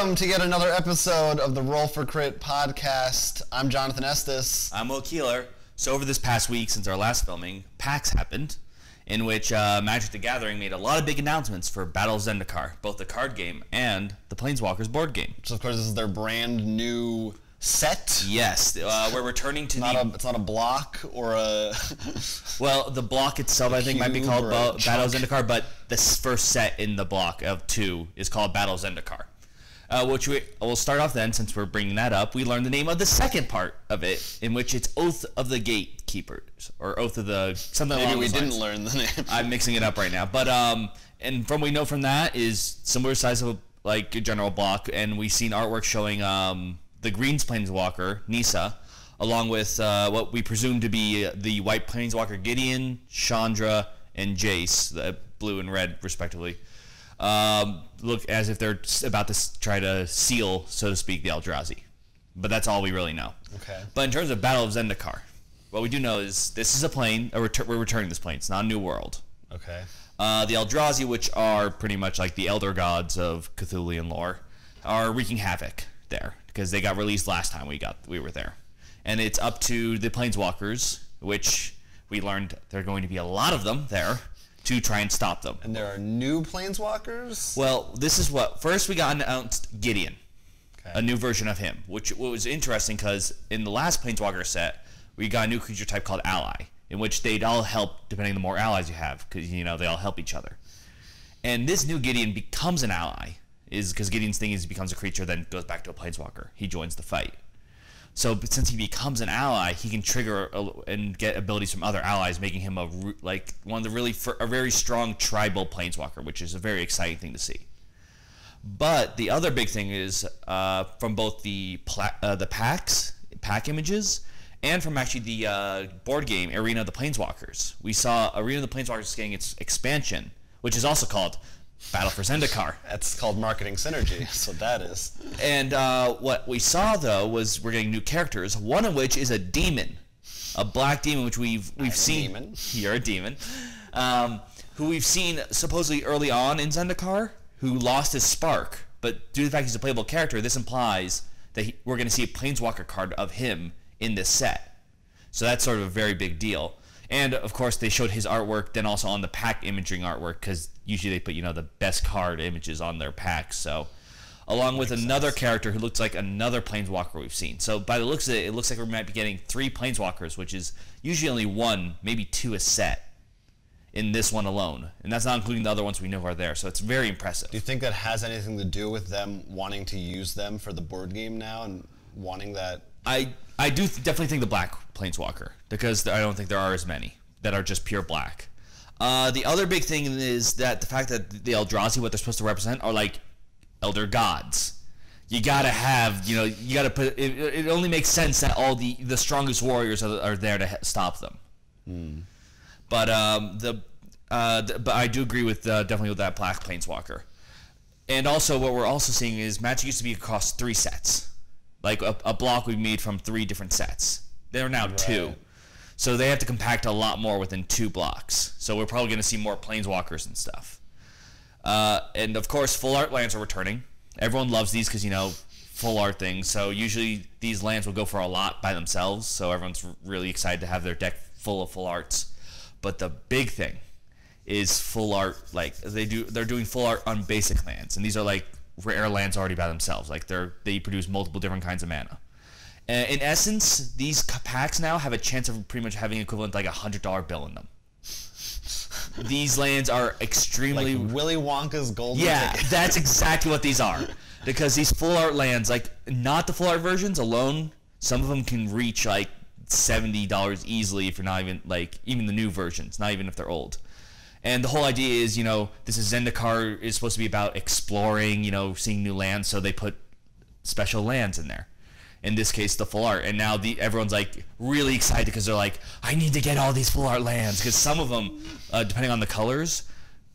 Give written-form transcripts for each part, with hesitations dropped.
Welcome to yet another episode of the Roll for Crit podcast. I'm Jonathan Estes. I'm Will Keeler. So over this past week, since our last filming, PAX happened, in which Magic the Gathering made a lot of big announcements for Battle of Zendikar, both the card game and the Planeswalkers board game. So of course this is their brand new set. Yes, we're returning to It's not a block or a... Well, the block itself I think might be called Battle of Zendikar, but the first set in the block of 2 is called Battle of Zendikar. Which we'll start off then, since we're bringing that up. We learned the name of the second part of it, in which it's Oath of the Gatekeepers, or Oath of the something along those lines. Maybe we didn't learn the name. I'm mixing it up right now, but and from what we know from that is similar size of like a general block, and we've seen artwork showing the Green's Planeswalker Nissa, along with what we presume to be the White Planeswalker Gideon, Chandra, and Jace, the blue and red respectively. Look as if they're about to try to seal, so to speak, the Eldrazi. But that's all we really know. Okay. But in terms of Battle of Zendikar, what we do know is this is a plane, we're returning this plane. It's not a new world. Okay. The Eldrazi, which are pretty much like the elder gods of Cthulhian lore, are wreaking havoc there, because they got released last time we were there. And it's up to the Planeswalkers, which we learned there are going to be a lot of them there, to try and stop them. And there are new Planeswalkers? Well, this is what... First, we got announced Gideon, okay. A new version of him, which was interesting because in the last Planeswalker set, we got a new creature type called Ally, in which they'd all help depending on the more allies you have, because, you know, they all help each other. And this new Gideon becomes an ally, because Gideon's thing is he becomes a creature, then goes back to a Planeswalker. He joins the fight. So since he becomes an ally, he can trigger and get abilities from other allies, making him a very strong tribal Planeswalker, which is a very exciting thing to see. But the other big thing is from both the pack images and from actually the board game Arena of the Planeswalkers. We saw Arena of the Planeswalkers getting its expansion, which is also called Battle for Zendikar. That's called marketing synergy. That's what that is. And what we saw though was we're getting new characters. One of which is a demon, a black demon, which we've seen. Demon. You're a demon. Who we've seen supposedly early on in Zendikar, who lost his spark. But due to the fact he's a playable character, this implies that we're going to see a Planeswalker card of him in this set. So that's sort of a very big deal. And of course, they showed his artwork, then also on the pack imaging artwork, because usually they put, you know, the best card images on their packs. So, along with another character who looks like another Planeswalker we've seen. So by the looks of it, it looks like we might be getting 3 Planeswalkers, which is usually only 1, maybe 2 a set in this one alone. And that's not including the other ones we know are there. So it's very impressive. Do you think that has anything to do with them wanting to use them for the board game now and wanting that? I do definitely think the black Planeswalker, because I don't think there are as many that are just pure black. The other big thing is that the fact that the Eldrazi, what they're supposed to represent, are like elder gods. You gotta have, you know, you gotta put. It only makes sense that all the strongest warriors are there to stop them. But but I do agree with definitely with that black Planeswalker. And also, what we're also seeing is Magic used to be across 3 sets. Like a block we made from 3 different sets. They're now 2. So they have to compact a lot more within 2 blocks. So we're probably going to see more Planeswalkers and stuff. And of course, full art lands are returning. Everyone loves these because, you know, full art things. So usually these lands will go for a lot by themselves. So everyone's really excited to have their deck full of full arts. But the big thing is full art. Like they're doing full art on basic lands, and these are like rare lands already by themselves. Like they produce multiple different kinds of mana. In essence, these packs now have a chance of pretty much having equivalent like $100 bill in them. These lands are extremely like Willy Wonka's golden ticket. That's exactly what these are. Because these full art lands, like not the full art versions alone, some of them can reach like $70 easily if you're not even like even the new versions, not even if they're old. And the whole idea is, you know, this is Zendikar is supposed to be about exploring, you know, seeing new lands, so they put special lands in there. In this case, the full art. And now everyone's like really excited because they're like, I need to get all these full art lands, because some of them, depending on the colors,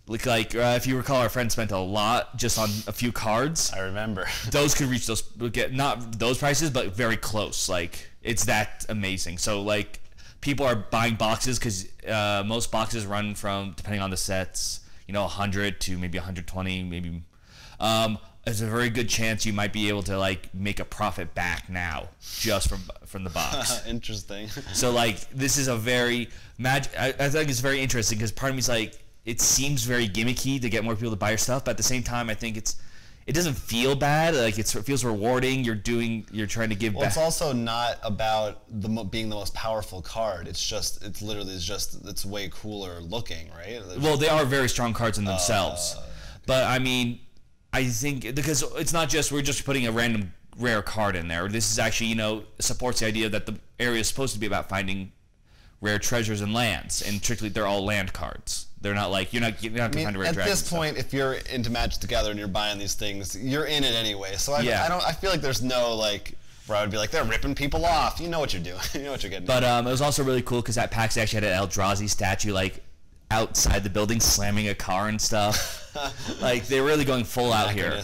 if you recall, our friend spent a lot just on a few cards. I remember. Those could reach not those prices, but very close. Like it's that amazing. So like people are buying boxes because most boxes run from, depending on the sets, you know, 100 to maybe 120, maybe. there's a very good chance you might be able to like make a profit back now just from the box. Interesting. So like this is a very I think it's very interesting because part of me is like it seems very gimmicky to get more people to buy your stuff, but at the same time I think it doesn't feel bad. Like it feels rewarding. You're trying to give back. It's also not about being the most powerful card. It's way cooler looking, right? Well, they are very strong cards in themselves, but I mean, I think because it's not just we're just putting a random rare card in there. This is actually supports the idea that the area is supposed to be about finding rare treasures and lands, and strictly they're all land cards. They're not like you're not find a rare dragon. At this point, if you're into Magic the Gathering and you're buying these things, you're in it anyway. So I feel like there's no like where I would be like they're ripping people off. You know what you're doing. You know what you're getting. But it was also really cool because at PAX they actually had an Eldrazi statue like outside the building slamming a car and stuff. Like they're really going full out here.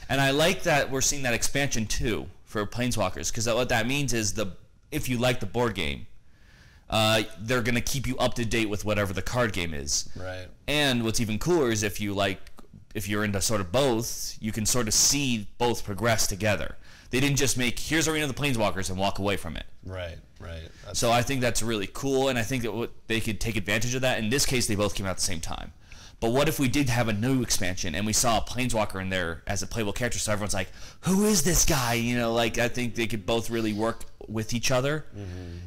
And I like that we're seeing that expansion too for Planeswalkers because what that means is if you like the board game. They're gonna keep you up to date with whatever the card game is. Right. And what's even cooler is if you're into sort of both, you can sort of see both progress together. They didn't just make here's Arena of the Planeswalkers and walk away from it. Right. So I think that's really cool, and I think that they could take advantage of that. In this case, they both came out at the same time. But what if we did have a new expansion and we saw a Planeswalker in there as a playable character? So everyone's like, "Who is this guy?" Like I think they could both really work with each other. Mm-hmm.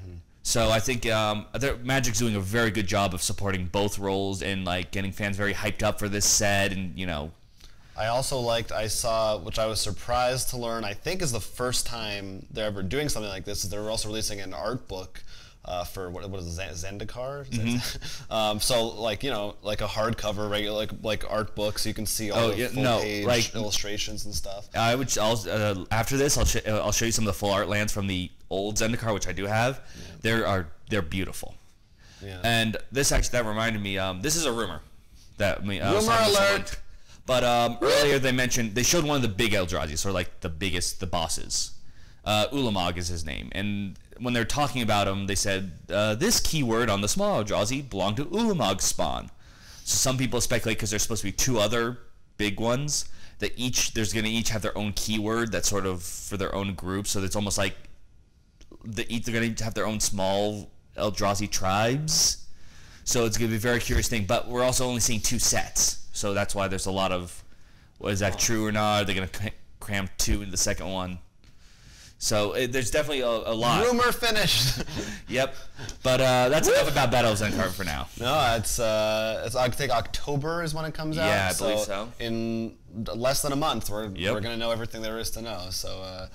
So I think Magic's doing a very good job of supporting both roles and like getting fans very hyped up for this set, and I saw, which I was surprised to learn, I think is the first time they're ever doing something like this, is they're also releasing an art book for what is it, Zendikar? Mm-hmm. So like like a hardcover regular like art book, so you can see all the full page illustrations and stuff. After this I'll show you some of the full art lands from the old Zendikar, which I do have. Yeah. They're beautiful. Yeah. And that reminded me. This is a rumor rumor alert. But earlier they showed one of the big Eldrazi, or like the bosses. Ulamog is his name, and when they're talking about him, they said this keyword on the small Eldrazi belonged to Ulamog's spawn. So some people speculate because there's supposed to be two other big ones that they're going to each have their own keyword that's sort of for their own group. So it's almost like they're going to have their own small Eldrazi tribes. So it's going to be a very curious thing. But we're also only seeing 2 sets, so that's why there's a lot of is that true or not? Are they going to cram 2 into the second one? So there's definitely a lot. Rumor finished. Yep. But that's enough about Battle of Zendikar for now. No, it's I think October is when it comes out. Yeah, I believe so. In less than a month, we're gonna know everything there is to know. So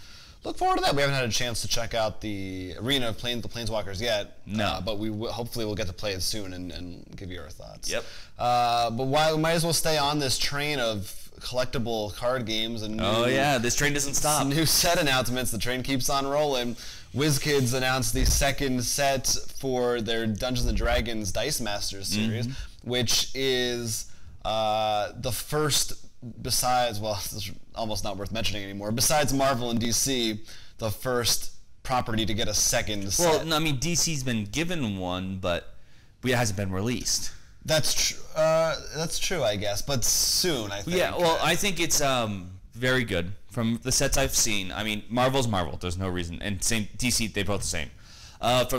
look forward to that. We haven't had a chance to check out the Arena of the Planeswalkers yet. No. But hopefully we'll get to play it soon and give you our thoughts. Yep. But we might as well stay on this train of collectible card games and this train doesn't stop. New set announcements. The train keeps on rolling. WizKids announced the second set for their Dungeons and Dragons Dice Masters series, which is the first, besides, well, it's almost not worth mentioning anymore, besides Marvel and DC, the first property to get a second set. Well, no, I mean, DC's been given one, but it hasn't been released. That's true, I guess, but soon, I think. Yeah, well, I think it's very good from the sets I've seen. I mean, Marvel's Marvel. There's no reason, and same DC. They're both the same.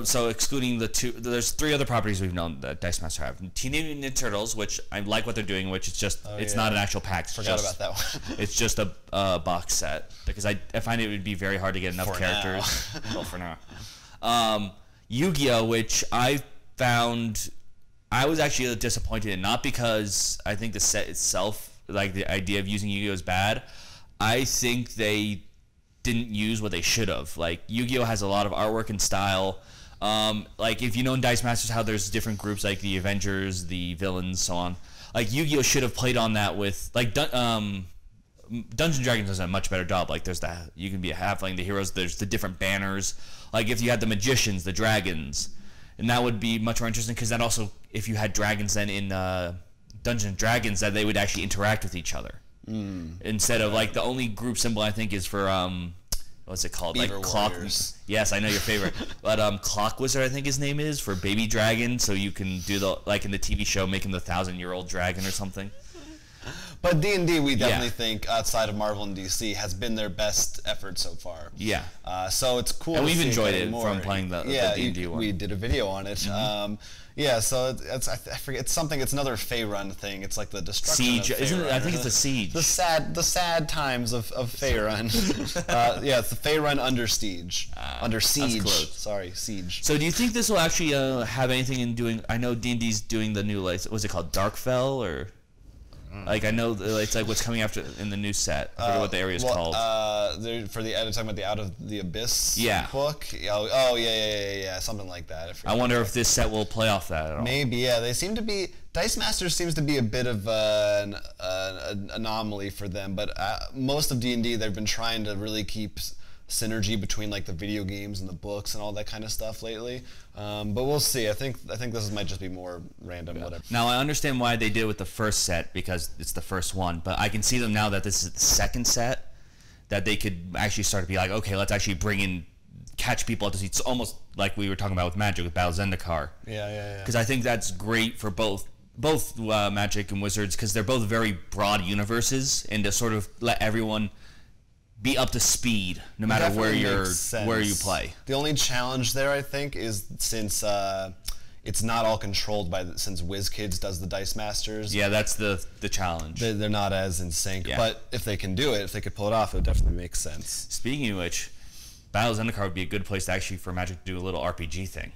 So excluding the 2, there's 3 other properties we've known that Dice Master have. Teenage Mutant Ninja Turtles, which I like what they're doing, which is just it's not an actual pack. Forgot about that one. It's just a box set because I find it would be very hard to get enough characters. Well, for now. Yu-Gi-Oh, which I found. I was actually disappointed in, not because I think the set itself, like the idea of using Yu-Gi-Oh is bad. I think they didn't use what they should have. Like, Yu-Gi-Oh has a lot of artwork and style. Like, if you know in Dice Masters how there's different groups, like the Avengers, the villains, so on. Like, Yu-Gi-Oh should have played on that with, like, Dungeons & Dragons does a much better job. Like, there's you can be a halfling, the heroes, there's the different banners. Like, if you had the magicians, the dragons, and that would be much more interesting, because then also, if you had dragons then in Dungeons & Dragons, that they would actually interact with each other. Instead of, like, the only group symbol I think is for, what's it called? Beaver like Clock. Warriors. Yes, I know your favorite. But Clock Wizard, I think his name is, for baby dragon, so you can do like in the TV show, make him the 1,000-year-old dragon or something. But D&D, we definitely think, outside of Marvel and DC, has been their best effort so far. Yeah. So it's cool And to we've see enjoyed it more. from playing the D&D one. We did a video on it. So it's I forget, it's something, it's another Faerun thing. It's like the destruction Siege, of Faerun, isn't it? I think it's a Siege. The sad times of Faerun. It's the Faerun under siege. Under siege. Sorry, siege. So do you think this will actually have anything in doing? I know D&D's doing the new, like, what's it called, Darkfell, or like, I know it's like what's coming after in the new set. I forget what the area is called. For the talking about the Out of the Abyss book. Yeah, something like that. I wonder if this set will play off that at all. Maybe, yeah. They seem to be Dice Masters seems to be a bit of an anomaly for them, but most of D&D they've been trying to really keep synergy between like the video games and the books and all that kind of stuff lately. But we'll see. I think this might just be more random, whatever. Now I understand why they did it with the first set because it's the first one, but I can see them now that this is the second set that they could actually start to be like, okay, let's actually catch people up to see. It's almost like we were talking about with Magic with Battle Zendikar. Yeah. Because I think that's great for both Magic and Wizards because they're both very broad universes, and to sort of let everyone be up to speed no matter where you play. The only challenge there, I think, is since it's not all controlled by since WizKids does the Dice Masters. Yeah, that's the challenge. They're not as in sync. Yeah. But if they can do it, if they could pull it off, it would definitely make sense. Speaking of which, Battle of Zendikar would be a good place to actually for Magic to do a little RPG thing.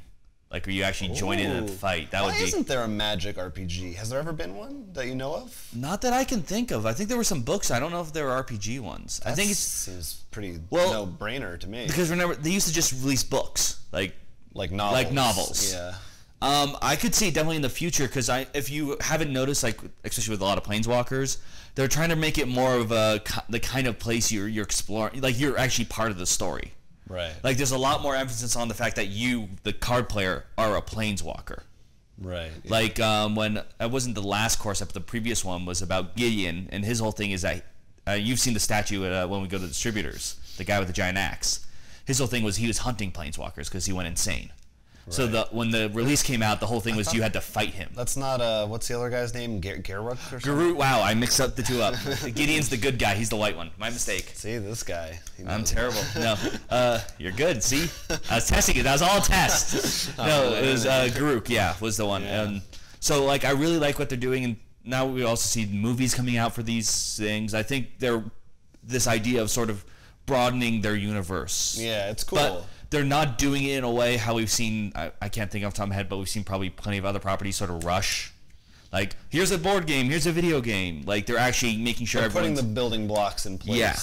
Like, where you actually join in a fight. Why isn't there a Magic RPG? Has there ever been one that you know of? Not that I can think of. I think there were some books. I don't know if there were RPG ones. I think it seems pretty no-brainer to me. Because remember, they used to just release books. Like novels. Like novels. Yeah. I could see definitely in the future, because if you haven't noticed, like especially with a lot of Planeswalkers, they're trying to make it more of the kind of place you're exploring. Like, you're actually part of the story. Right. Like, there's a lot more emphasis on the fact that you, the card player, are a planeswalker. Right. Yeah. Like, when it wasn't the last course up, the previous one was about Gideon, and his whole thing is that you've seen the statue when we go to distributors, the guy with the giant axe. His whole thing was he was hunting planeswalkers because he went insane. Right. So when the release came out, the whole thing was you had to fight him. That's not what's the other guy's name? Garruk or something? Garruk. Wow, I mixed up the two up. Gideon's the good guy. He's the white one. My mistake. See, this guy. I'm terrible. No, you're good. See, I was testing it. That was all a test. No, it was Garruk. Yeah, was the one. Yeah. So like, I really like what they're doing, and now we also see movies coming out for these things. I think this idea of sort of broadening their universe. Yeah, it's cool. But they're not doing it in a way how we've seen, I can't think off the top of my head, but we've seen probably plenty of other properties sort of rush. Like, here's a board game, here's a video game. Like, they're actually making sure everyone's putting the building blocks in place. Yeah.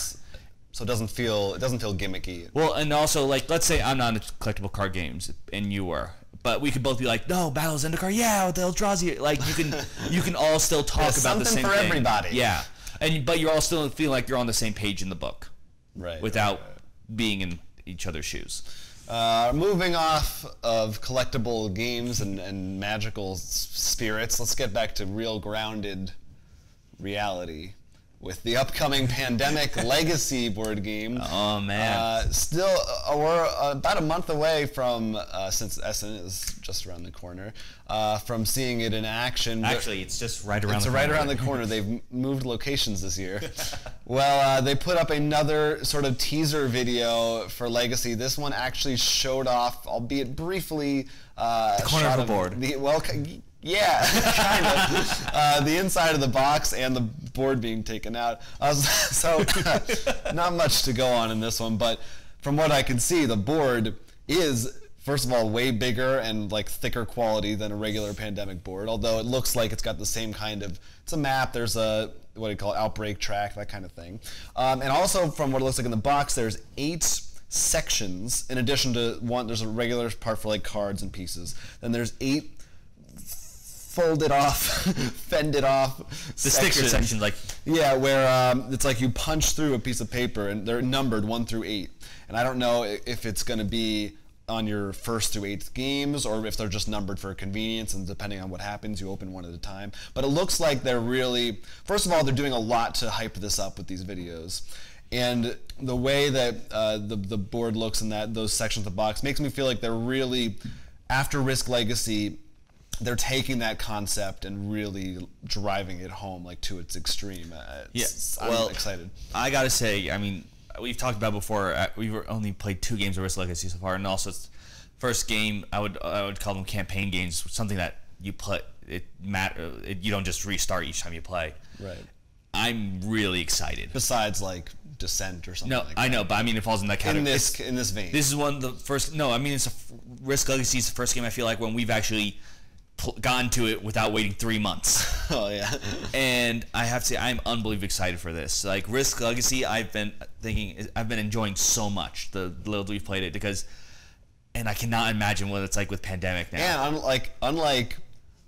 So it doesn't feel gimmicky. Well, and also, like, let's say I'm not into collectible card games, and you are. But we could both be like, no, Battle of Zendikar, yeah, with the Eldrazi. Like, you can all still talk about the same thing. Something for everybody. Yeah. But you're all still feel like you're on the same page in the book. Right. Without being in each other's shoes. Moving off of collectible games and magical spirits, let's get back to real grounded reality with the upcoming Pandemic Legacy board game. Oh, man. Still, we're about a month away from, since Essen is just around the corner, from seeing it in action. Actually, it's just right around the corner. It's right around the corner. They've moved locations this year. Well, they put up another sort of teaser video for Legacy. This one actually showed off, albeit briefly, the corner of the board. Yeah, kind of. The inside of the box and the board being taken out. So not much to go on in this one, but from what I can see, the board is, first of all, way bigger and like thicker quality than a regular Pandemic board, although it looks like it's got the same kind of, it's a map, there's a, what do you call it, outbreak track, that kind of thing. And also from what it looks like in the box, there's 8 sections, in addition to one, there's a regular part for like cards and pieces. Then there's 8 folded off, fended off the sticker section, like, yeah, where it's like you punch through a piece of paper and they're numbered 1 through 8, and I don't know if it's going to be on your 1st through 8th games or if they're just numbered for convenience, and depending on what happens you open one at a time. But it looks like they're really, first of all, they're doing a lot to hype this up with these videos, and the way that the board looks in those sections of the box makes me feel like they're really, after Risk Legacy, they're taking that concept and really driving it home like to its extreme. I'm excited. I gotta say, I mean, we've talked about before. We've only played 2 games of Risk Legacy so far, and also first game I would call them campaign games, something that you play. You don't just restart each time you play. Right. I'm really excited. Besides like Descent or something. No, like I that. know, but I mean it falls in that category. In this vein. This is one of the first. No, I mean Risk Legacy is the first game I feel like when we've actually gotten to it without waiting 3 months. Oh yeah. And I have to say I'm unbelievably excited for this. Like Risk Legacy, I've been enjoying so much the little we've played it and I cannot imagine what it's like with Pandemic now. And unlike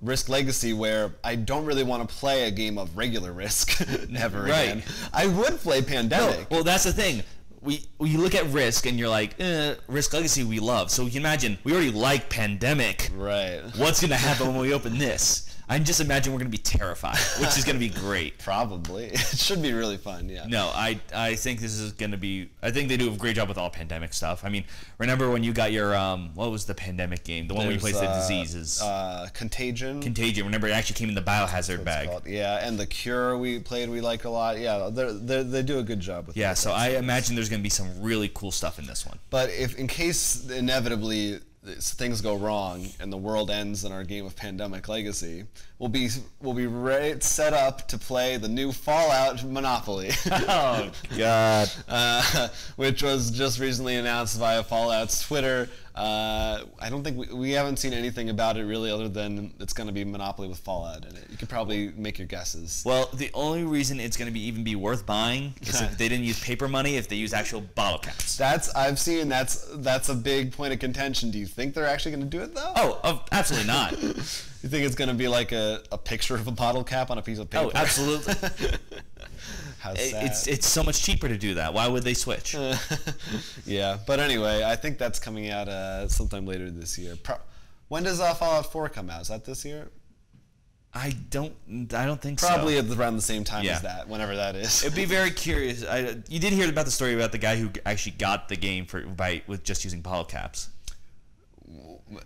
Risk Legacy, where I don't really want to play a game of regular Risk ever again. I would play Pandemic. No, well, that's the thing. You look at Risk and you're like, Risk Legacy we love. So you can imagine we already like Pandemic. Right. What's gonna happen when we open this? I can just imagine we're gonna be terrified, which is gonna be great. Probably. It should be really fun. Yeah. No, I think this is gonna be. I think they do a great job with all Pandemic stuff. I mean, remember when you got your what was the Pandemic game? The one where you placed the diseases. Contagion. Contagion. Remember, it actually came in the Biohazard bag. Yeah, and the Cure we liked a lot. Yeah, they do a good job with. Yeah, so I imagine there's gonna be some really cool stuff in this one. But if in case inevitably things go wrong and the world ends in our game of Pandemic Legacy, we'll be set up to play the new Fallout Monopoly. Oh God! Which was just recently announced via Fallout's Twitter. I don't think we haven't seen anything about it really, other than it's going to be Monopoly with Fallout in it. You could probably make your guesses. Well, the only reason it's going to even be worth buying is if they didn't use paper money, if they use actual bottle caps. That's a big point of contention. Do you think they're actually going to do it though? Oh, absolutely not. You think it's going to be like a picture of a bottle cap on a piece of paper? Oh, absolutely. How sad. It's so much cheaper to do that. Why would they switch? Yeah, but anyway, I think that's coming out sometime later this year. When does Fallout 4 come out? Is that this year? I don't think Probably so. around the same time as that, whenever that is. It'd be very curious. You did hear about the story about the guy who actually got the game with just using bottle caps.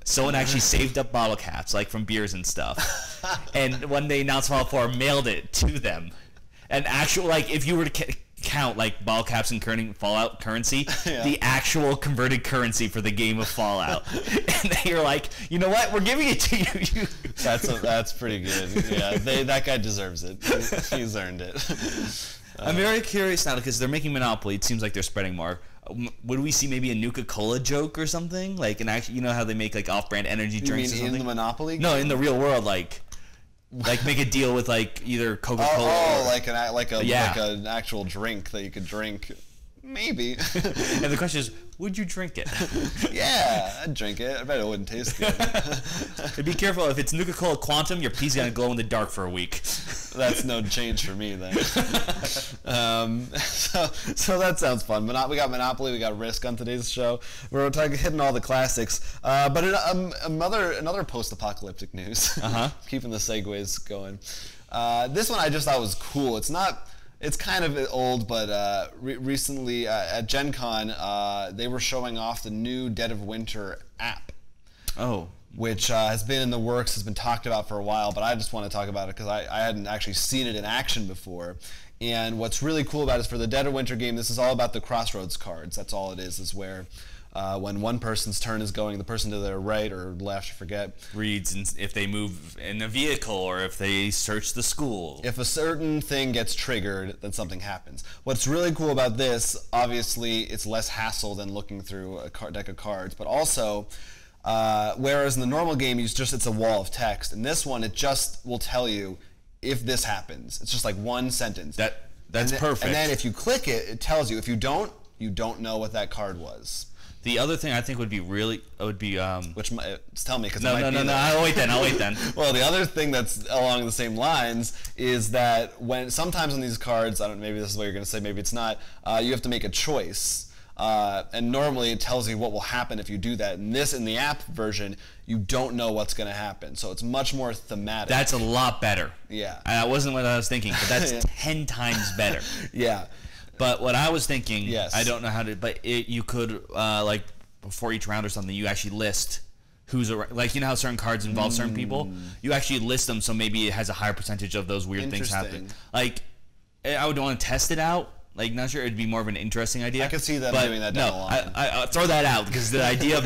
Someone actually saved up bottle caps, like from beers and stuff, and when they announced Fallout 4, mailed it to them. An actual, like, if you were to count like bottle caps and Fallout currency, the actual converted currency for the game of Fallout, and they're like, you know what, we're giving it to you. That's pretty good. Yeah, that guy deserves it. He's earned it. I'm very curious now because they're making Monopoly. It seems like they're spreading more. Would we see maybe a Nuka-Cola joke or something? Like an actual, you know how they make like off-brand energy drinks or something? In the Monopoly game? No, in the real world, like make a deal with like either Coca-Cola. Oh, like an actual drink that you could drink. Maybe. And the question is, would you drink it? Yeah, I'd drink it. I bet it wouldn't taste good. But be careful. If it's Nuka-Cola Quantum, your pee's going to glow in the dark for a week. That's no change for me then. So that sounds fun. We got Monopoly, we got Risk on today's show. We're hitting all the classics. But another post-apocalyptic news. Keeping the segues going. This one I just thought was cool. It's kind of old, but recently at Gen Con, they were showing off the new Dead of Winter app. Oh. Which has been in the works, has been talked about for a while, but I just want to talk about it because I hadn't actually seen it in action before. And what's really cool about it is for the Dead of Winter game, this is all about the crossroads cards. That's all it is where when one person's turn is going, the person to their right or left, I forget, reads if they move in a vehicle or if they search the school. If a certain thing gets triggered, then something happens. What's really cool about this, obviously, it's less hassle than looking through a deck of cards, but also, whereas in the normal game, it's a wall of text. In this one, it just will tell you if this happens. It's just like one sentence. That's perfect. And then if you click it, it tells you. If you don't know what that card was. The other thing I think would be which tell me because no, I'll wait then. Well, the other thing that's along the same lines is that sometimes on these cards, maybe this is what you're going to say, maybe it's not. You have to make a choice, and normally it tells you what will happen if you do that. In the app version, you don't know what's going to happen, so it's much more thematic. That's a lot better. Yeah, that wasn't what I was thinking, but that's 10 times better. Yeah. But what I was thinking, yes. I don't know how to, but you could, like, before each round or something, you actually list who's like, you know how certain cards involve certain people. You actually list them, so maybe it has a higher percentage of those weird things happen. Like, I would want to test it out. Like, not sure, it'd be more of an interesting idea. I could see them doing that down the line. I throw that out because the idea of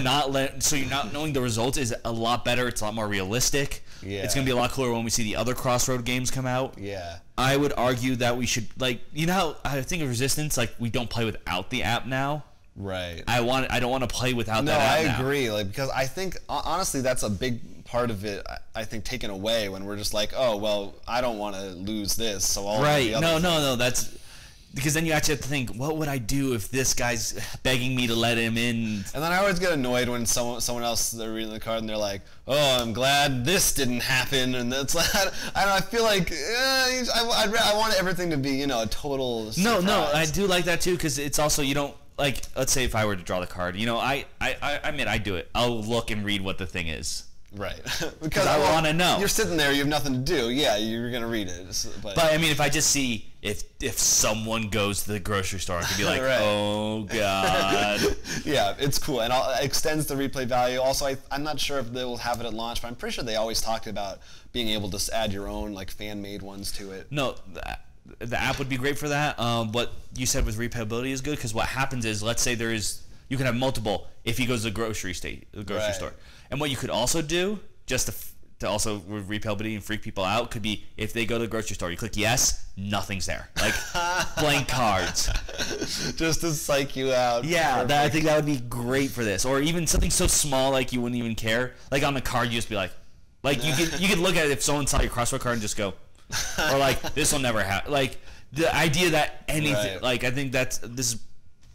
so you're not knowing the results is a lot better. It's a lot more realistic. Yeah. It's gonna be a lot cooler when we see the other Crossroad games come out. Yeah. I would argue that we should, like, you know how I think of Resistance, like, we don't play without the app now. Right. I don't want to play without that app. No, I agree. Like, because I think honestly that's a big part of it. I think taken away when we're just like, oh well, I don't want to lose this, so I'll right. No. That's because then you actually have to think, what would I do if this guy's begging me to let him in? And then I always get annoyed when someone else, they're reading the card and they're like, oh, I'm glad this didn't happen. And it's like, I don't know, I feel like I want everything to be, a total surprise. No, I do like that too, because it's also, you don't, like, let's say if I were to draw the card, I admit I do it. I'll look and read what the thing is. Right. Because I want to know. You're sitting there, you have nothing to do. Yeah, you're going to read it. But I mean, if I just see if someone goes to the grocery store, I could be like, right. Oh, God. Yeah, it's cool. And it extends the replay value. Also, I'm not sure if they will have it at launch, but I'm pretty sure they always talked about being able to add your own, like, fan-made ones to it. No, the app would be great for that. What you said with replayability is good, because what happens is, let's say you can have multiple if he goes to the grocery store. And what you could also do, just to also with replayability and freak people out, could be if they go to the grocery store, you click yes, nothing's there. Like, blank cards. Just to psych you out. Yeah, I think that would be great for this. Or even something so small, like, you wouldn't even care. Like, on the card, you just be like you could look at it if someone saw your crossword card and just go, or like, this will never happen. Like, the idea that anything, right. Like, I think this is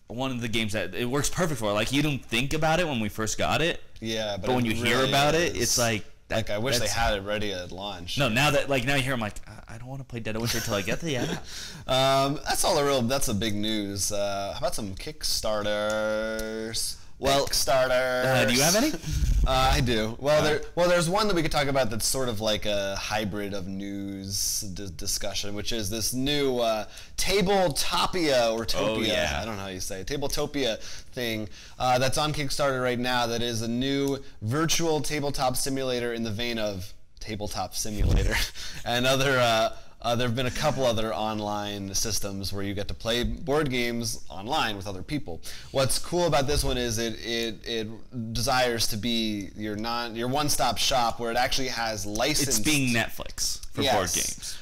one of the games that it works perfect for. Like, you don't think about it when we first got it. Yeah, but when you hear about it, it's like... I wish they had it ready at launch. No, now you hear, I'm like, I don't want to play Dead of Winter until I get the app. That's a big news. How about some Kickstarters? Well, Kickstarter. Do you have any? I do. Well, there's one that we could talk about that's sort of like a hybrid of news discussion, which is this new Tabletopia or Topia. Oh, yeah. I don't know how you say it. Tabletopia thing that's on Kickstarter right now. That is a new virtual tabletop simulator in the vein of Tabletop Simulator and other. There have been a couple other online systems where you get to play board games online with other people. What's cool about this one is it desires to be your one-stop shop where it actually has licensed. It's being Netflix for board games.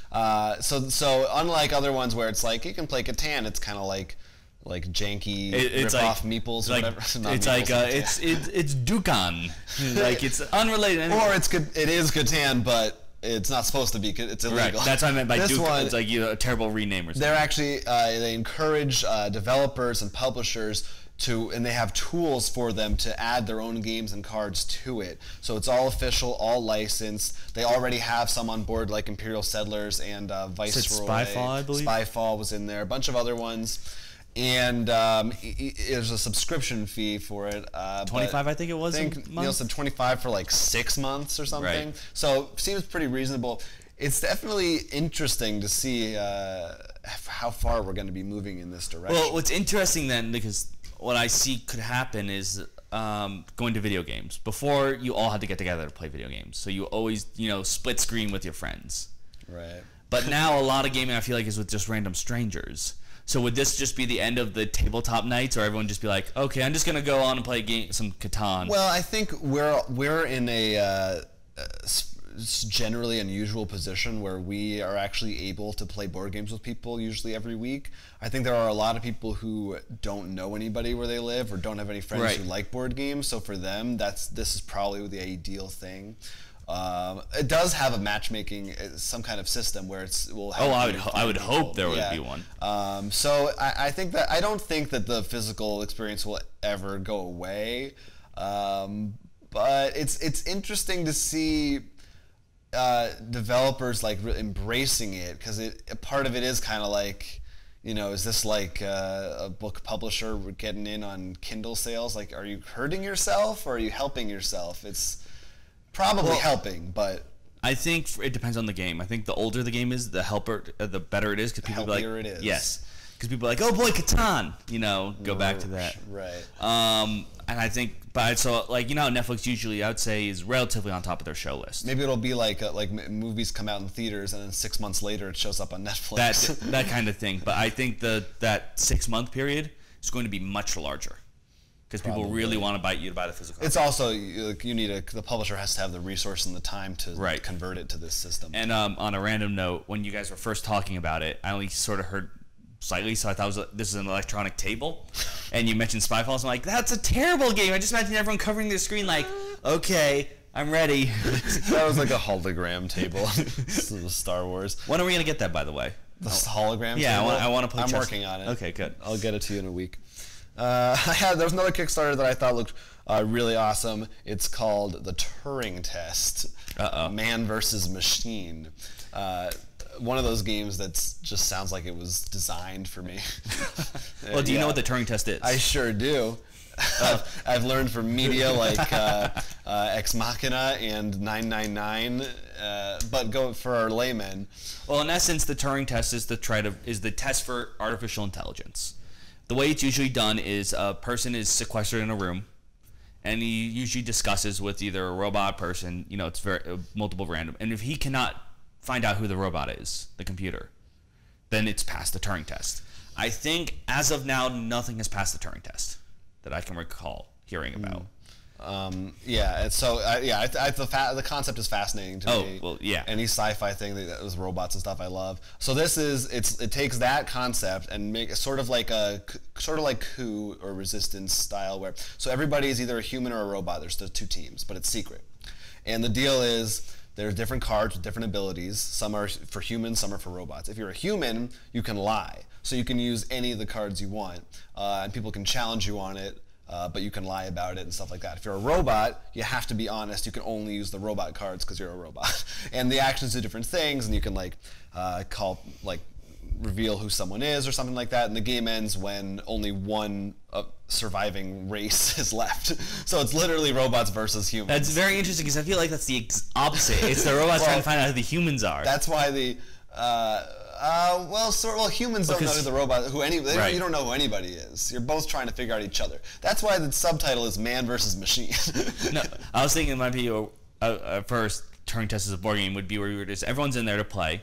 So unlike other ones where it's like you can play Catan, it's kind of like janky rip-off meeples or whatever. It's like it's Dukan, like it's unrelated. Or it is Catan, but it's not supposed to be. It's illegal. Right. That's what I meant by Dukan. It's like a terrible rename or something. They're actually they encourage developers and publishers and they have tools for them to add their own games and cards to it. So it's all official, all licensed. They already have some on board like Imperial Settlers and Viceroy. Spyfall, I believe. Spyfall was in there. A bunch of other ones. And there's a subscription fee for it. 25, I think it was. I think Neil said 25 for like 6 months or something. Right. So seems pretty reasonable. It's definitely interesting to see how far we're going to be moving in this direction. Well, what's interesting then, because what I see could happen is going to video games. Before, you all had to get together to play video games. So you always, split screen with your friends. Right. But now a lot of gaming, I feel like, is with just random strangers. So would this just be the end of the tabletop nights, or everyone just be like, okay, I'm just gonna go on and play some Catan? Well, I think we're in a generally unusual position where we are actually able to play board games with people usually every week. I think there are a lot of people who don't know anybody where they live or don't have any friends who like board games. So for them, this is probably the ideal thing. It does have a matchmaking, some kind of system where will have I would hope there would be one. So I think that I don't think that the physical experience will ever go away, but it's interesting to see developers like embracing it, because part of it is kind of like, is this like a book publisher getting in on Kindle sales? Like, are you hurting yourself or are you helping yourself? It's probably helping, but I think it depends on the game. I think the older the game is, the better it is, because people be like, it is. Yes, because people are like, oh boy, Catan, you know, go back to that. Right. And I think, but so like, you know, Netflix usually I would say is relatively on top of their show list. Maybe it'll be like movies come out in theaters and then 6 months later it shows up on Netflix. That kind of thing. But I think that 6 month period is going to be much larger because people really want to buy the physical copy. It's also the publisher has to have the resource and the time to convert it to this system. And on a random note, when you guys were first talking about it, I only sort of heard slightly, so I thought this is an electronic table, and you mentioned Spyfall, so I'm like, that's a terrible game. I just imagine everyone covering their screen like, okay, I'm ready. That was like a hologram table. This was Star Wars. When are we gonna get that, by the way? The hologram yeah, table? I want to play I'm chess. working on it. Okay, good. I'll get it to you in a week. There was another Kickstarter that I thought looked really awesome. It's called the Turing Test. Man versus Machine. One of those games that just sounds like it was designed for me. Well, do you know what the Turing Test is? I sure do. I've learned from media like Ex Machina and 999, but go for our laymen. Well, in essence, the Turing Test is the test for artificial intelligence. The way it's usually done is a person is sequestered in a room, and he usually discusses with either a robot person. You know, it's very multiple random, and if he cannot find out who the robot is, the computer, then it's passed the Turing test. I think as of now, nothing has passed the Turing test that I can recall hearing about. The concept is fascinating to me. Well, yeah. Any sci-fi thing that was robots and stuff, I love. So it takes that concept and make it sort of like coup or resistance style so everybody is either a human or a robot. There's the two teams, but it's secret. And the deal is, there's different cards with different abilities. Some are for humans, some are for robots. If you're a human, you can lie. So you can use any of the cards you want, and people can challenge you on it, but you can lie about it and stuff like that. If you're a robot, you have to be honest. You can only use the robot cards because you're a robot. And the actions do different things, and you can reveal who someone is or something like that, and the game ends when only one surviving race is left. So it's literally robots versus humans. That's very interesting because I feel like that's the opposite. It's the robots trying to find out who the humans are. That's why humans don't know who the robot, you don't know who anybody is. You're both trying to figure out each other. That's why the subtitle is Man versus Machine. No, I was thinking it might be first Turing Test as a board game would be where everyone's in there to play.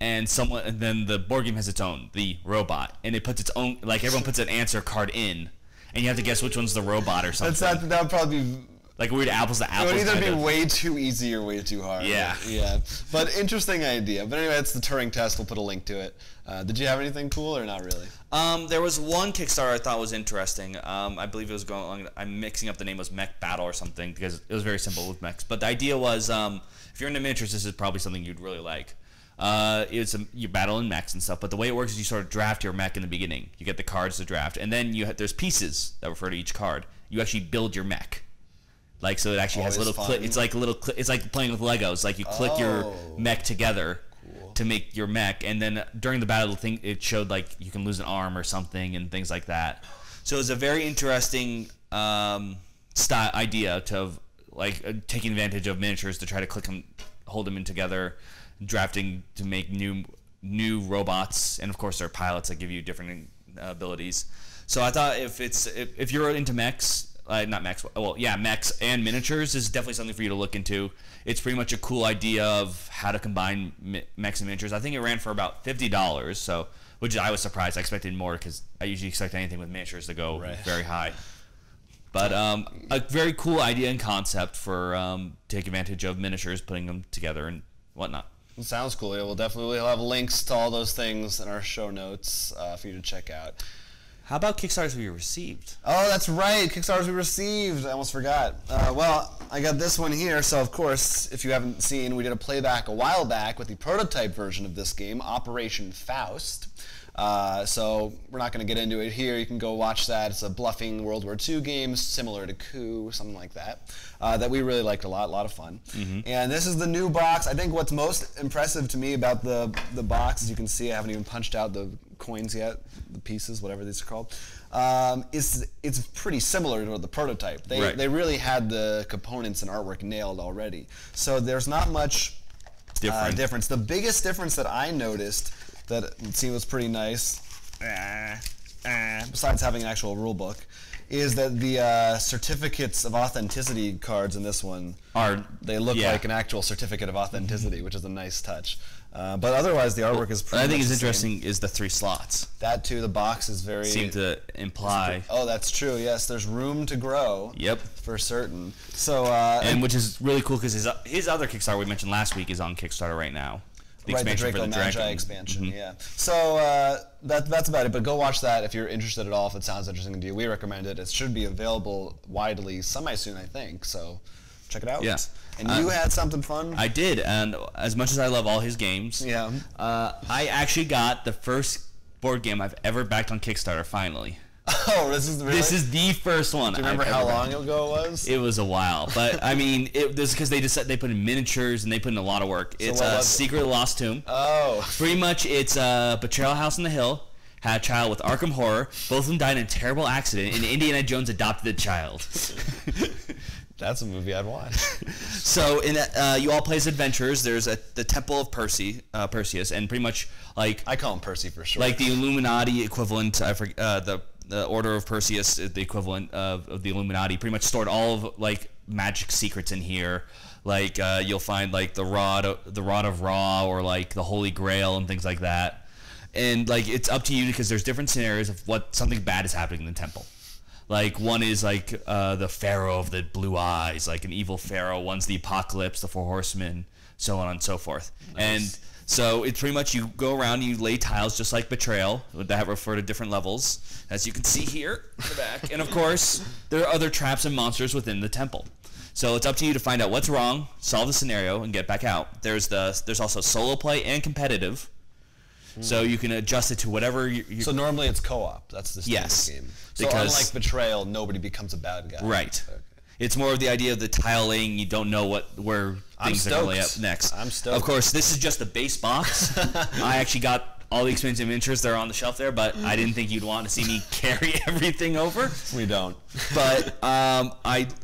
And then the board game has its own, the robot, and it puts its own, like everyone puts an answer card in, and you have to guess which one's the robot or something. That would probably be like weird apples to apples. It would either be way too easy or way too hard. Yeah. Yeah. But interesting idea. But anyway, it's the Turing Test. We'll put a link to it. Did you have anything cool or not really? There was one Kickstarter I thought was interesting. I believe it was going along. I'm mixing up the name. It was Mech Battle or something because it was very simple with mechs. But the idea was, if you're into miniatures, this is probably something you'd really like. You battle in mechs and stuff, but the way it works is you sort of draft your mech in the beginning. You get the cards to draft, and then there's pieces that refer to each card. You actually build your mech, like so it actually has little. It's like it's like playing with Legos. Like you click your mech together to make your mech, and then during the battle, it showed like you can lose an arm or something and things like that. So it's a very interesting idea to taking advantage of miniatures to try to hold them in together. Drafting to make new robots, and of course there are pilots that give you different abilities. So I thought if you're into mechs, mechs and miniatures, this is definitely something for you to look into. It's pretty much a cool idea of how to combine mechs and miniatures. I think it ran for about $50, so which I was surprised. I expected more because I usually expect anything with miniatures to go very high. But a very cool idea and concept for take advantage of miniatures, putting them together and whatnot. It sounds cool. Yeah, we'll definitely have links to all those things in our show notes for you to check out. How about Kickstarters we received? Oh, that's right. Kickstarters we received. I almost forgot. Well, I got this one here. So, of course, if you haven't seen, we did a playback a while back with the prototype version of this game, Operation Faust. So we're not going to get into it here. You can go watch that. It's a bluffing World War II game, similar to Coup, something like that, that we really liked a lot of fun. Mm-hmm. And this is the new box. I think what's most impressive to me about the box, as you can see, I haven't even punched out the coins yet, the pieces, whatever these are called, it's pretty similar to the prototype. They really had the components and artwork nailed already. So there's not much difference. The biggest difference that I noticed that seemed was pretty nice besides having an actual rule book, is that the certificates of authenticity cards in this one they look like an actual certificate of authenticity, which is a nice touch. But otherwise, the artwork is pretty What I think much is the interesting is the 3 slots. That too, the box is very... Seem to imply... Oh, that's true, yes. There's room to grow. Yep. For certain. So, and which is really cool because his other Kickstarter we mentioned last week is on Kickstarter right now. The Draco Magi expansion, yeah. So that's about it. But go watch that if you're interested at all. If it sounds interesting to you, we recommend it. It should be available widely semi-soon, I think. So check it out. Yeah. And you had something fun? I did, and as much as I love all his games, I actually got the first board game I've ever backed on Kickstarter. Finally. Oh, this is the first one. Do you remember how long ago it was? It was a while, but I mean, this is because they put in miniatures and they put in a lot of work. So it's Secret of the Lost Tomb. Oh, pretty much it's Betrayal House on the Hill. Had a child with Arkham Horror. Both of them died in a terrible accident, and Indiana Jones adopted the child. That's a movie I'd watch. So you all play as adventurers. There's the Temple of Perseus, and pretty much like I call him Percy for sure. Like the Illuminati equivalent. I forget the Order of Perseus, the equivalent of the Illuminati. Pretty much stored all of like magic secrets in here. Like you'll find like the rod of Ra, or like the Holy Grail and things like that. And like it's up to you because there's different scenarios of what something bad is happening in the temple. Like one is like the Pharaoh of the blue eyes, like an evil Pharaoh. One's the Apocalypse, the 4 Horsemen, so on and so forth. Nice. And so it's pretty much you go around, you lay tiles just like Betrayal that refer to different levels, as you can see here in the back. And of course, there are other traps and monsters within the temple. So it's up to you to find out what's wrong, solve the scenario, and get back out. There's also solo play and competitive. So you can adjust it to whatever you... So normally it's co-op. That's the game. So unlike Betrayal, nobody becomes a bad guy. Right. Okay. It's more of the idea of the tile laying. You don't know where things are going to lay up next. I'm stoked. Of course, this is just the base box. I actually got all the expensive miniatures that are on the shelf there, but I didn't think you'd want to see me carry everything over. We don't. But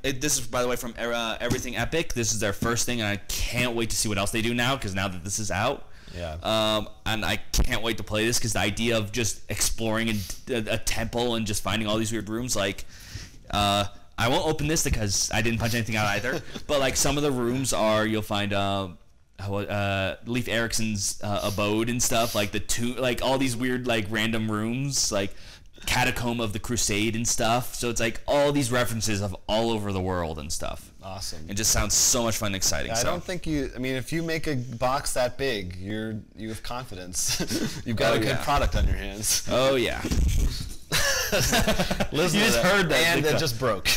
this is, by the way, from Everything Epic. This is their first thing, and I can't wait to see what else they do now, because now that this is out. Yeah. And I can't wait to play this, because the idea of just exploring a temple and just finding all these weird rooms, like, I won't open this because I didn't punch anything out either. But like some of the rooms you'll find Leif Erikson's abode and stuff, like like all these weird like random rooms, like Catacomb of the Crusade and stuff. So it's like all these references of all over the world and stuff. Awesome. It just sounds so much fun and exciting. Yeah, I don't think I mean, if you make a box that big, you have confidence. You've got a good product on your hands. Oh yeah. Listen, you just heard that, and it just broke.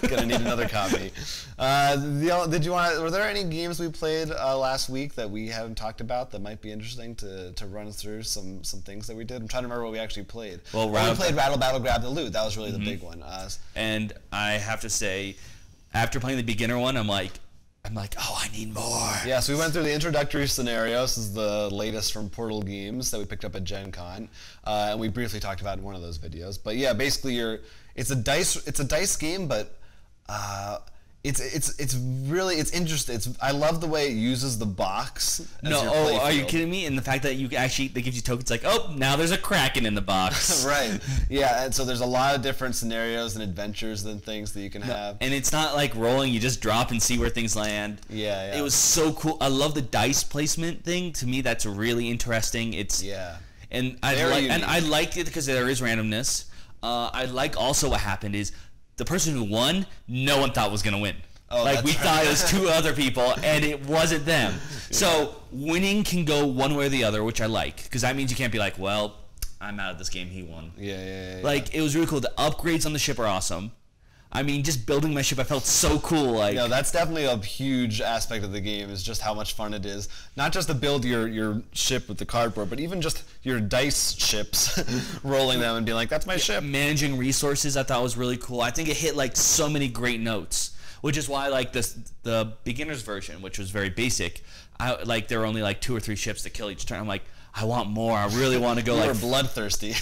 Gonna need another copy. Were there any games we played last week that we haven't talked about that might be interesting to run through some things that we did? I'm trying to remember what we actually played. Well, we played Rattle, Battle, Grab the Loot. That was really the big one. And I have to say, after playing the beginner one, I'm like, oh, I need more. Yeah, so we went through the introductory scenario. This is the latest from Portal Games that we picked up at Gen Con, and we briefly talked about in one of those videos. But yeah, basically, it's a dice game, but it's really interesting. I love the way it uses the box. Are you kidding me? And the fact that they give you tokens like, oh, now there's a Kraken in the box. Right. Yeah, and so there's a lot of different scenarios and adventures and things that you can have. And it's not like rolling, you just drop and see where things land. Yeah. It was so cool. I love the dice placement thing. To me, that's really interesting. And I liked it because there is randomness. I like also what happened is the person who won, no one thought was going to win. Oh, like we thought it was 2 other people, and it wasn't them. Yeah. So winning can go one way or the other, which I like, because that means you can't be like, well, I'm out of this game, he won. Yeah. Like, it was really cool. The upgrades on the ship are awesome. I mean, just building my ship, I felt so cool. Like, no, that's definitely a huge aspect of the game, is just how much fun it is. Not just to build your ship with the cardboard, but even just your dice ships, rolling them and being like, that's my ship. Managing resources, I thought was really cool. I think it hit like so many great notes, which is why like the beginner's version, which was very basic, there were only like 2 or 3 ships to kill each turn. I'm like, I want more. I really want to go. You were bloodthirsty.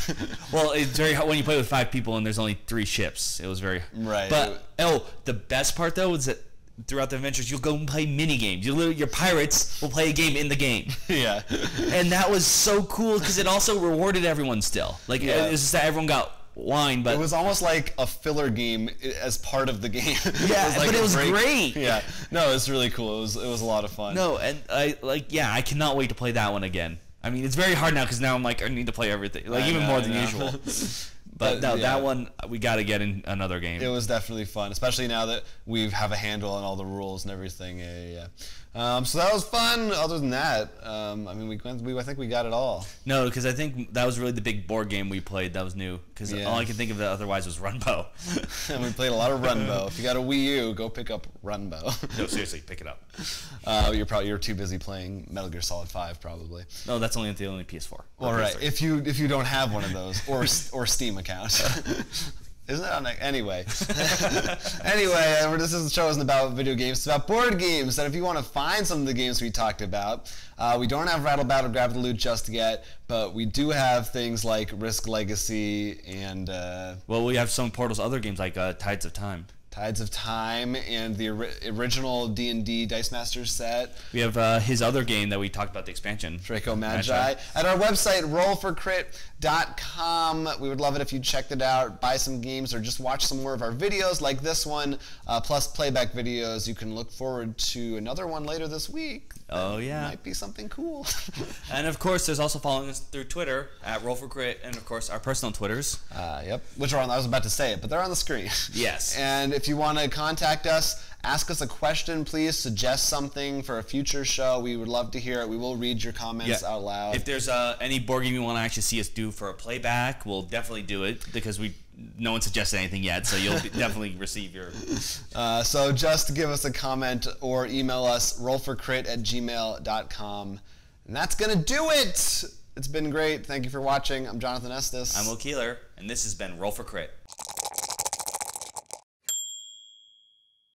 Well, it's very hard when you play with 5 people and there's only 3 ships. It was very right. But the best part though was that throughout the adventures, you'll go and play mini games. Your pirates will play a game in the game. Yeah. And that was so cool because it also rewarded everyone still. Like, it was just that everyone got wine, but it was almost like a filler game as part of the game. Yeah, but it was great. Yeah. No, it's really cool. It was a lot of fun. No, and I cannot wait to play that one again. I mean, it's very hard now because now I'm like, I need to play everything, like even more than usual. But no, that one we got to get in another game. It was definitely fun, especially now that we have a handle on all the rules and everything. Yeah. So that was fun. Other than that, I mean, I think we got it all. No, because I think that was really the big board game we played that was new. Because all I can think of otherwise was Runbow. And we played a lot of Runbow. If you got a Wii U, go pick up Runbow. No, seriously, pick it up. You're too busy playing Metal Gear Solid 5 probably. No, that's only the only PS4. All right, if you don't have one of those or Steam account. Isn't it on anyway? Anyway, this show isn't about video games. It's about board games. And if you want to find some of the games we talked about, we don't have Rattle Battle Grab the Loot just yet, but we do have things like Risk Legacy and well, we have some of Portal's other games like Tides of Time. Tides of Time and the original D&D Dice Masters set. We have his other game that we talked about, the expansion. Draco Magi. At our website, rollforcrit.com. We would love it if you checked it out, buy some games, or just watch some more of our videos like this one, plus playback videos. You can look forward to another one later this week. Oh, yeah. Might be something cool. And, of course, there's also following us through Twitter, at rollforcrit, and, of course, our personal Twitters. Yep. Which are on, I was about to say it, but they're on the screen. Yes. And if you want to contact us, ask us a question, please. Suggest something for a future show. We would love to hear it. We will read your comments out loud. If there's any board game you want to actually see us do for a playback, we'll definitely do it because no one suggested anything yet, so you'll definitely receive your... So just give us a comment or email us, rollforcrit@gmail.com. And that's going to do it! It's been great. Thank you for watching. I'm Jonathan Estes. I'm Will Keeler, and this has been Roll for Crit.